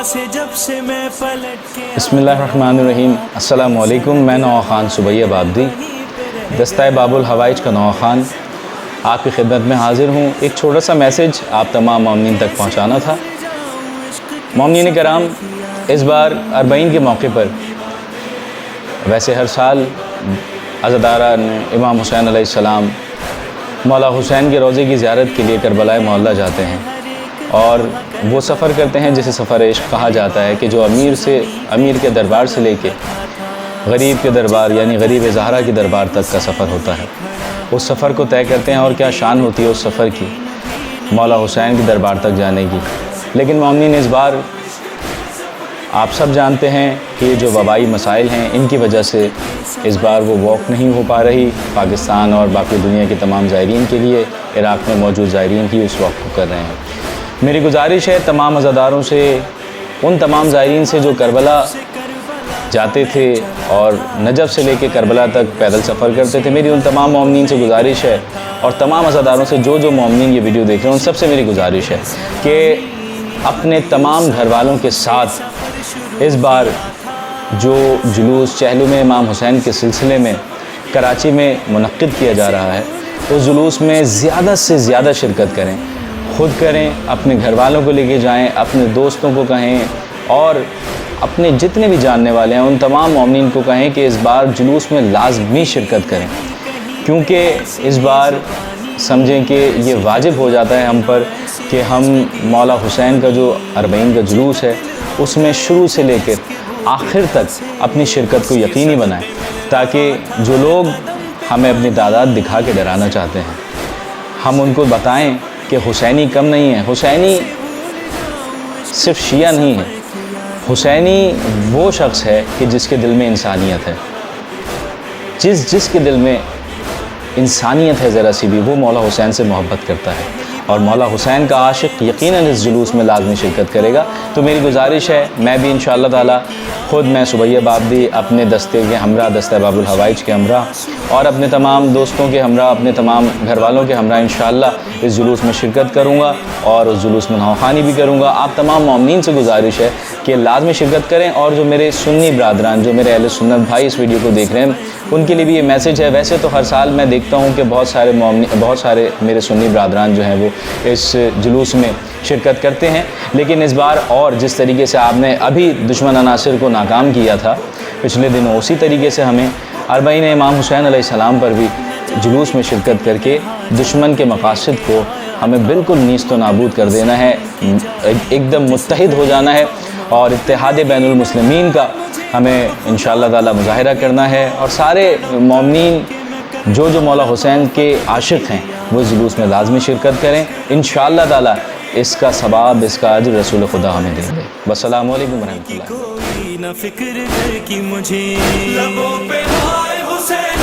بسم اللہ الرحمن الرحیم۔ السلام علیکم، میں نوح خان سبیہ بابدی، دستہ باب الحوائج کا نوح خان آپ کی خدمت میں حاضر ہوں۔ ایک چھوٹا سا میسیج آپ تمام مومنین تک پہنچانا تھا۔ مومنین کرام، اس بار اربعین کے موقع پر ویسے ہر سال عزاداران امام حسین علیہ السلام مولا حسین کے روضے کی زیارت کے لیے کربلا معلیٰ جاتے ہیں، اور وہ سفر کرتے ہیں جسے سفر عشق کہا جاتا ہے، کہ جو امیر کے دربار سے لے کے غریب کے دربار یعنی غریب زہرا کے دربار تک کا سفر ہوتا ہے۔ اس سفر کو طے کرتے ہیں، اور کیا شان ہوتی ہے اس سفر کی، مولا حسین کے دربار تک جانے کی۔ لیکن مومنین، اس بار آپ سب جانتے ہیں کہ یہ جو وبائی مسائل ہیں، ان کی وجہ سے اس بار وہ واک نہیں ہو پا رہی۔ پاکستان اور باقی دنیا کے تمام زائرین کے لیے عراق میں موجود زائرین ہی اس واک کو کر رہے ہیں۔ میری گزارش ہے تمام عزاداروں سے، ان تمام زائرین سے جو کربلا جاتے تھے اور نجف سے لے کے کربلا تک پیدل سفر کرتے تھے، میری ان تمام مومنین سے گزارش ہے، اور تمام عزاداروں سے جو مومنین یہ ویڈیو دیکھ رہے ہیں ان سب سے میری گزارش ہے کہ اپنے تمام گھر والوں کے ساتھ اس بار جو جلوس چہلم امام حسین کے سلسلے میں کراچی میں منعقد کیا جا رہا ہے، اس جلوس میں زیادہ سے زیادہ شرکت کریں، خود کریں، اپنے گھر والوں کو لے کے جائیں، اپنے دوستوں کو کہیں، اور اپنے جتنے بھی جاننے والے ہیں ان تمام مومنین کو کہیں کہ اس بار جلوس میں لازمی شرکت کریں، کیونکہ اس بار سمجھیں کہ یہ واجب ہو جاتا ہے ہم پر کہ ہم مولا حسین کا جو اربعین کا جلوس ہے اس میں شروع سے لے کر آخر تک اپنی شرکت کو یقینی بنائیں، تاکہ جو لوگ ہمیں اپنی تعداد دکھا کے ڈرانا چاہتے ہیں، ہم ان کو بتائیں کہ حسینی کم نہیں ہے، حسینی صرف شیعہ نہیں ہے، حسینی وہ شخص ہے کہ جس کے دل میں انسانیت ہے، جس کے دل میں انسانیت ہے ذرا سی بھی، وہ مولا حسین سے محبت کرتا ہے، اور مولا حسین کا عاشق یقیناً اس جلوس میں لازمی شرکت کرے گا۔ تو میری گزارش ہے، میں بھی انشاءاللہ تعالی خود میں سبیہ بابدی اپنے دستے کے ہمراہ، دستہ باب الحوائج کے ہمراہ، اور اپنے تمام دوستوں کے ہمراہ، اپنے تمام گھر والوں کے ہمراہ انشاءاللہ اس جلوس میں شرکت کروں گا، اور اس جلوس میں نوحانی بھی کروں گا۔ آپ تمام مومنین سے گزارش ہے کہ لازمی شرکت کریں، اور جو میرے سنی برادران، جو میرے اہل سنت بھائی اس ویڈیو کو دیکھ رہے ہیں، ان کے لیے بھی یہ میسیج ہے۔ ویسے تو ہر سال میں دیکھتا ہوں کہ بہت سارے میرے سنی برادران جو ہیں وہ اس جلوس میں شرکت کرتے ہیں، لیکن اس بار اور جس طریقے سے آپ نے ابھی دشمن عناصر کو ناکام کیا تھا پچھلے دنوں، اسی طریقے سے ہمیں اربعین امام حسین علیہ السلام پر بھی جلوس میں شرکت کر کے دشمن کے مقاصد کو ہمیں بالکل نیست و نابود کر دینا ہے، ایک دم متحد ہو جانا ہے، اور اتحاد بین المسلمین کا ہمیں انشاءاللہ تعالی مظاہرہ کرنا ہے، اور سارے مومنین جو مولا حسین کے عاشق ہیں وہ جلوس میں لازمی شرکت کریں، انشاءاللہ تعالی اس کا ثواب، اس کا اجر رسول خدا ہمیں دیں گے۔ السلام علیکم ورحمۃ اللہ۔ کوئی نہ فکر کی مجھے لبوں پہ ہائے حسین